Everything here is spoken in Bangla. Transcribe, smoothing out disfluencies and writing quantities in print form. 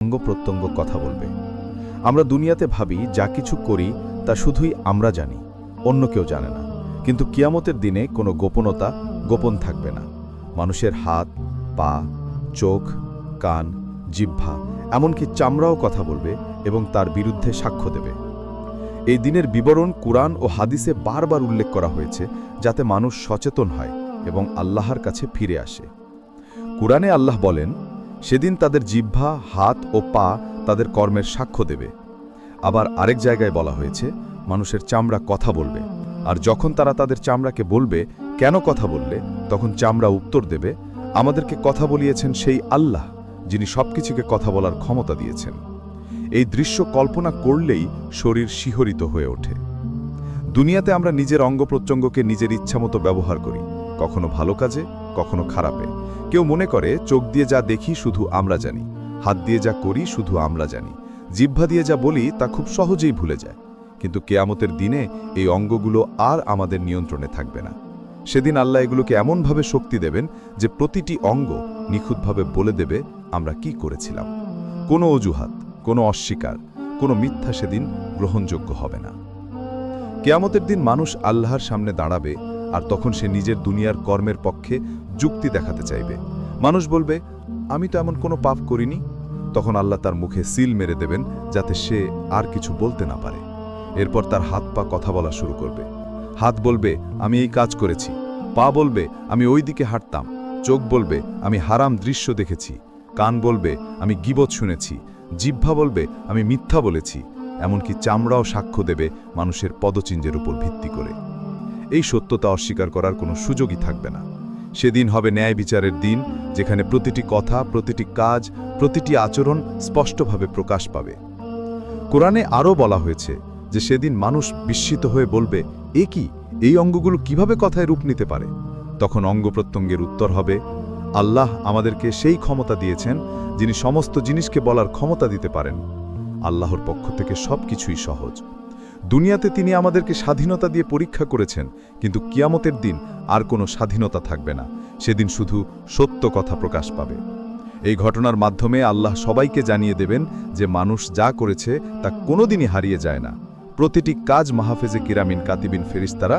অঙ্গ প্রত্যঙ্গ কথা বলবে। আমরা দুনিয়াতে ভাবি যা কিছু করি তা শুধুই আমরা জানি, অন্য কেউ জানে না। কিন্তু কিয়ামতের দিনে কোনো গোপনতা গোপন থাকবে না। মানুষের হাত, পা, চোখ, কান, জিহ্বা, এমনকি চামড়াও কথা বলবে এবং তার বিরুদ্ধে সাক্ষ্য দেবে। এই দিনের বিবরণ কুরআন ও হাদিসে বারবার উল্লেখ করা হয়েছে, যাতে মানুষ সচেতন হয় এবং আল্লাহর কাছে ফিরে আসে। কুরআনে আল্লাহ বলেন, সেদিন তাদের জিহ্বা, হাত ও পা তাদের কর্মের সাক্ষ্য দেবে। আবার আরেক জায়গায় বলা হয়েছে, মানুষের চামড়া কথা বলবে, আর যখন তারা তাদের চামড়াকে বলবে, কেন কথা বললে, তখন চামড়া উত্তর দেবে, আমাদেরকে কথা বলিয়েছেন সেই আল্লাহ, যিনি সবকিছুকে কথা বলার ক্ষমতা দিয়েছেন। এই দৃশ্য কল্পনা করলেই শরীর শিহরিত হয়ে ওঠে। দুনিয়াতে আমরা নিজের অঙ্গ প্রত্যঙ্গকে নিজের ইচ্ছামতো ব্যবহার করি, কখনো ভালো কাজে, কখনো খারাপে। কেউ মনে করে চোখ দিয়ে যা দেখি শুধু আমরা জানি, হাত দিয়ে যা করি শুধু আমরা জানি, জিহ্বা দিয়ে যা বলি তা খুব সহজেই ভুলে যায়। কিন্তু কিয়ামতের দিনে এই অঙ্গগুলো আর আমাদের নিয়ন্ত্রণে থাকবে না। সেদিন আল্লাহ এগুলোকে এমনভাবে শক্তি দেবেন যে প্রতিটি অঙ্গ নিখুঁতভাবে বলে দেবে আমরা কি করেছিলাম। কোনো অজুহাত, কোনো অস্বীকার, কোনো মিথ্যা সেদিন গ্রহণযোগ্য হবে না। কিয়ামতের দিন মানুষ আল্লাহর সামনে দাঁড়াবে, আর তখন সে নিজের দুনিয়ার কর্মের পক্ষে যুক্তি দেখাতে চাইবে। মানুষ বলবে, আমি তো এমন কোনো পাপ করিনি। তখন আল্লাহ তার মুখে সিল মেরে দেবেন, যাতে সে আর কিছু বলতে না পারে। এরপর তার হাত পা কথা বলা শুরু করবে। হাত বলবে, আমি এই কাজ করেছি। পা বলবে, আমি ওই দিকে হাঁটতাম। চোখ বলবে, আমি হারাম দৃশ্য দেখেছি। কান বলবে, আমি গীবত শুনেছি। জিহ্বা বলবে, আমি মিথ্যা বলেছি। এমনকি চামড়াও সাক্ষ্য দেবে মানুষের পদচিহ্নের উপর ভিত্তি করে। এই সত্যতা অস্বীকার করার কোনো সুযোগই থাকবে না। সেদিন হবে ন্যায় বিচারের দিন, যেখানে প্রতিটি কথা, প্রতিটি কাজ, প্রতিটি আচরণ স্পষ্টভাবে প্রকাশ পাবে। কোরআনে আরও বলা হয়েছে যে সেদিন মানুষ বিস্মিত হয়ে বলবে, এ কি, এই অঙ্গগুলো কিভাবে কথায় রূপ নিতে পারে? তখন অঙ্গ প্রত্যঙ্গের উত্তর হবে, আল্লাহ আমাদেরকে সেই ক্ষমতা দিয়েছেন, যিনি সমস্ত জিনিসকে বলার ক্ষমতা দিতে পারেন। আল্লাহর পক্ষ থেকে সবকিছুই সহজ। দুনিয়াতে তিনি আমাদেরকে স্বাধীনতা দিয়ে পরীক্ষা করেছেন, কিন্তু কিয়ামতের দিন আর কোনো স্বাধীনতা থাকবে না। সেদিন শুধু সত্য কথা প্রকাশ পাবে। এই ঘটনার মাধ্যমে আল্লাহ সবাইকে জানিয়ে দেবেন যে মানুষ যা করেছে তা কোনোদিনই হারিয়ে যায় না। প্রতিটি কাজ মাহফেজে কিরামিন কাতিবিন ফেরেশতারা